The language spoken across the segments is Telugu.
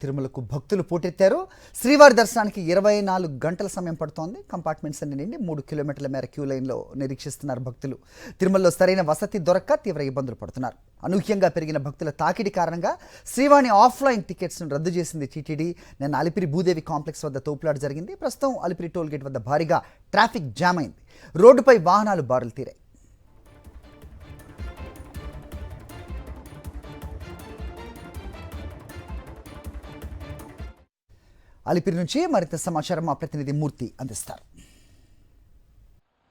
తిరుమలకు భక్తులు పోటెత్తారు. శ్రీవారి దర్శనానికి 24 గంటల సమయం పడుతోంది. కంపార్ట్మెంట్స్ అన్ని నిండి 3 కిలోమీటర్ల మేర క్యూ లైన్లో నిరీక్షిస్తున్నారు భక్తులు. తిరుమలలో సరైన వసతి దొరక్క తీవ్ర ఇబ్బందులు పడుతున్నారు. అనూహ్యంగా పెరిగిన భక్తుల తాకిడి కారణంగా శ్రీవాణి ఆఫ్లైన్ టికెట్స్ను రద్దు చేసింది టీటీడీ. నిన్న అలిపిరి భూదేవి కాంప్లెక్స్ వద్ద తోపులాట జరిగింది. ప్రస్తుతం అలిపిరి టోల్గేట్ వద్ద భారీగా ట్రాఫిక్ జామ్ అయింది. రోడ్డుపై వాహనాలు బారులు తీరాయి. అలిపిరి నుంచి మరింత సమాచారం మా ప్రతినిధి మూర్తి అందిస్తారు.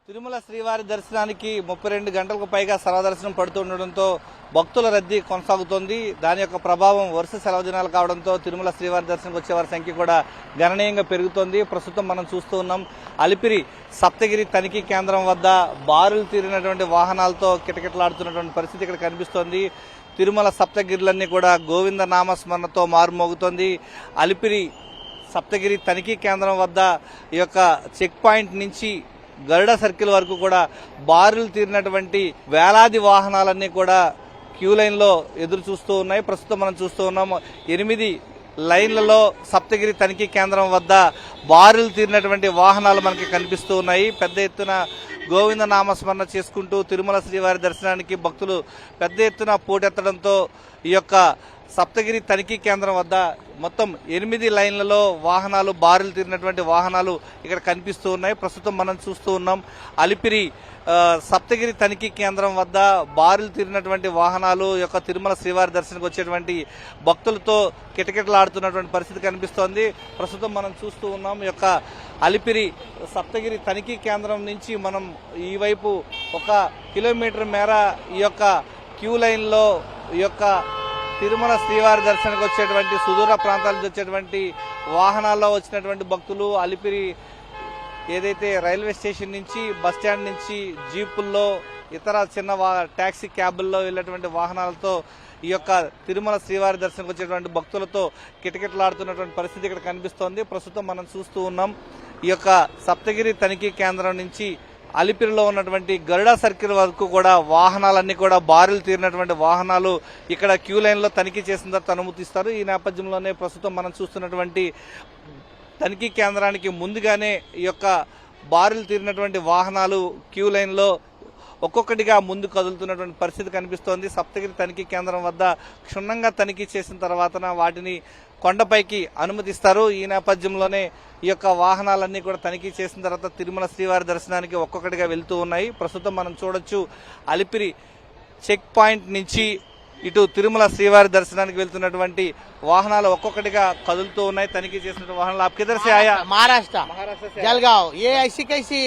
తిరుమల శ్రీవారి దర్శనానికి 32 గంటలకు పైగా సర్వదర్శనం పడుతుండటంతో భక్తుల రద్దీ కొనసాగుతోంది. దాని యొక్క ప్రభావం వరుస సెలవు దినాలు కావడంతో తిరుమల శ్రీవారి దర్శనంకి వచ్చేవారి సంఖ్య కూడా గణనీయంగా పెరుగుతోంది. ప్రస్తుతం మనం చూస్తూ ఉన్నాం అలిపిరి సప్తగిరి తనిఖీ కేంద్రం వద్ద బారులు తీరినటువంటి వాహనాలతో కిటకిటలాడుతున్నటువంటి పరిస్థితి ఇక్కడ కనిపిస్తోంది. తిరుమల సప్తగిరులన్నీ కూడా గోవింద నామస్మరణతో మారుమోగుతోంది. అలిపిరి సప్తగిరి తనిఖీ కేంద్రం వద్ద ఈ యొక్క చెక్ పాయింట్ నుంచి గరుడ సర్కిల్ వరకు కూడా బారులు తీరినటువంటి వేలాది వాహనాలన్నీ కూడా క్యూ లైన్లో ఎదురు చూస్తూ ఉన్నాయి. ప్రస్తుతం మనం చూస్తూ ఉన్నాం 8 లైన్లలో సప్తగిరి తనిఖీ కేంద్రం వద్ద బారులు తీరినటువంటి వాహనాలు మనకి కనిపిస్తూ ఉన్నాయి. పెద్ద ఎత్తున గోవింద నామస్మరణ చేసుకుంటూ తిరుమల శ్రీవారి దర్శనానికి భక్తులు పెద్ద ఎత్తున పోటెత్తడంతో ఈ యొక్క సప్తగిరి తనిఖీ కేంద్రం వద్ద మొత్తం 8 లైన్లలో వాహనాలు బారులు తీరినటువంటి వాహనాలు ఇక్కడ కనిపిస్తూ ఉన్నాయి. ప్రస్తుతం మనం చూస్తూ ఉన్నాం అలిపిరి సప్తగిరి తనిఖీ కేంద్రం వద్ద బారులు తీరినటువంటి వాహనాలు యొక్క తిరుమల శ్రీవారి దర్శనకు వచ్చేటువంటి భక్తులతో కిటకిటలాడుతున్నటువంటి పరిస్థితి కనిపిస్తోంది. ప్రస్తుతం మనం చూస్తూ ఉన్నాం ఈ యొక్క అలిపిరి సప్తగిరి తనిఖీ కేంద్రం నుంచి మనం ఈ వైపు 1 కిలోమీటర్ మేర ఈ యొక్క క్యూ లైన్లో ఈ యొక్క తిరుమల శ్రీవారి దర్శనకు వచ్చేటువంటి సుదూర ప్రాంతాల నుంచి వచ్చేటువంటి వాహనాల్లో వచ్చినటువంటి భక్తులు అలిపిరి ఏదైతే రైల్వే స్టేషన్ నుంచి బస్టాండ్ నుంచి జీపుల్లో ఇతర చిన్న ట్యాక్సీ క్యాబుల్లో వెళ్ళేటువంటి వాహనాలతో ఈ యొక్క తిరుమల శ్రీవారి దర్శనకు వచ్చేటువంటి భక్తులతో కిటకిటలాడుతున్నటువంటి పరిస్థితి ఇక్కడ కనిపిస్తోంది. ప్రస్తుతం మనం చూస్తూ ఉన్నాం ఈ యొక్క సప్తగిరి తనిఖీ కేంద్రం నుంచి అలిపిరిలో ఉన్నటువంటి గరుడ సర్కిల్ వరకు కూడా వాహనాలన్నీ కూడా బారులు తీరినటువంటి వాహనాలు ఇక్కడ క్యూ లైన్లో తనిఖీ చేసిన తర్వాత అనుమతిస్తారు. ఈ నేపథ్యంలోనే ప్రస్తుతం మనం చూస్తున్నటువంటి తనిఖీ కేంద్రానికి ముందుగానే ఈ యొక్క బారులు తీరినటువంటి వాహనాలు క్యూ లైన్లో ఒక్కొక్కటిగా ముందు కదులుతున్నటువంటి పరిస్థితి కనిపిస్తోంది. సప్తగిరి తనిఖీ కేంద్రం వద్ద క్షుణ్ణంగా తనిఖీ చేసిన తర్వాత వాటిని కొండపైకి అనుమతిస్తారు. ఈ నేపథ్యంలోనే ఈ యొక్క వాహనాలన్నీ కూడా తనిఖీ చేసిన తర్వాత తిరుమల శ్రీవారి దర్శనానికి ఒక్కొక్కటిగా వెళ్తూ ఉన్నాయి. ప్రస్తుతం మనం చూడొచ్చు అలిపిరి చెక్ పాయింట్ నుంచి ఇటు తిరుమల శ్రీవారి దర్శనానికి వెళ్తున్నటువంటి వాహనాలు ఒక్కొక్కటిగా కదులుతూ ఉన్నాయి. తనిఖీ చేసిన వాహనాలు आप किधर से आया? महाराष्ट्र जलगांव। ये ऐसी कैसी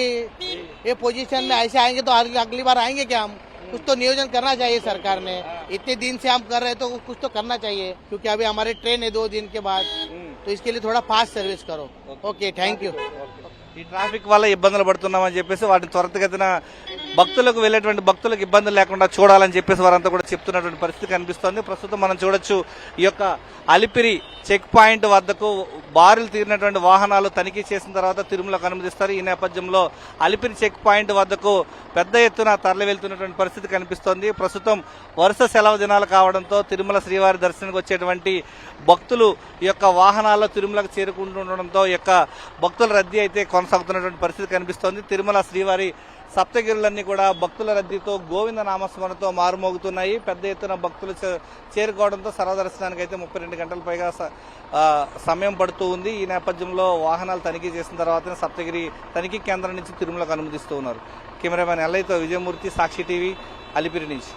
ये पोजीशन में ऐसे आएंगे तो अगली बार आएंगे क्या? हम कुछ तो नियोजन करना चाहिए सरकार ने। इतने दिन से हम कर रहे तो कुछ तो करना चाहिए क्योंकि अभी हमारे ट्रेन है 2 दिन के बाद, तो इसके लिए थोड़ा फास्ट सर्विस करो। Okay, thank you. ఈ ట్రాఫిక్ వల్ల ఇబ్బందులు పడుతున్నామని చెప్పేసి వాటిని త్వరితగతిన భక్తులకు వెళ్లేటువంటి భక్తులకు ఇబ్బందులు లేకుండా చూడాలని చెప్పేసి వారంతా కూడా చెప్తున్నటువంటి పరిస్థితి కనిపిస్తోంది. ప్రస్తుతం మనం చూడొచ్చు ఈ యొక్క అలిపిరి చెక్ పాయింట్ వద్దకు బారులు తీరినటువంటి వాహనాలు తనిఖీ చేసిన తర్వాత తిరుమలకు అనుమతిస్తారు. ఈ నేపథ్యంలో అలిపిరి చెక్ పాయింట్ వద్దకు పెద్ద ఎత్తున తరలి వెళ్తున్నటువంటి పరిస్థితి కనిపిస్తోంది. ప్రస్తుతం వరుస సెలవు దినాలు కావడంతో తిరుమల శ్రీవారి దర్శనానికి వచ్చేటువంటి భక్తులు ఈ యొక్క వాహనాల్లో తిరుమలకు చేరుకుంటుండడంతో ఈ యొక్క భక్తుల రద్దీ అయితే కొనసాగుతున్నటువంటి పరిస్థితి కనిపిస్తోంది. తిరుమల శ్రీవారి సప్తగిరులన్నీ కూడా భక్తుల రద్దీతో గోవింద నామస్మరణతో మారుమోగుతున్నాయి. పెద్ద ఎత్తున భక్తులు చేరుకోవడంతో సర్వదర్శనానికి అయితే 32 గంటల పైగా సమయం పడుతూ ఉంది. ఈ నేపథ్యంలో వాహనాలు తనిఖీ చేసిన తర్వాత సప్తగిరి తనిఖీ కేంద్రం నుంచి తిరుమలకు అనుమతిస్తూ ఉన్నారు. కెమెరామెన్ ఎల్ఐతో విజయమూర్తి, సాక్షి టీవీ, అలిపిరి నుంచి.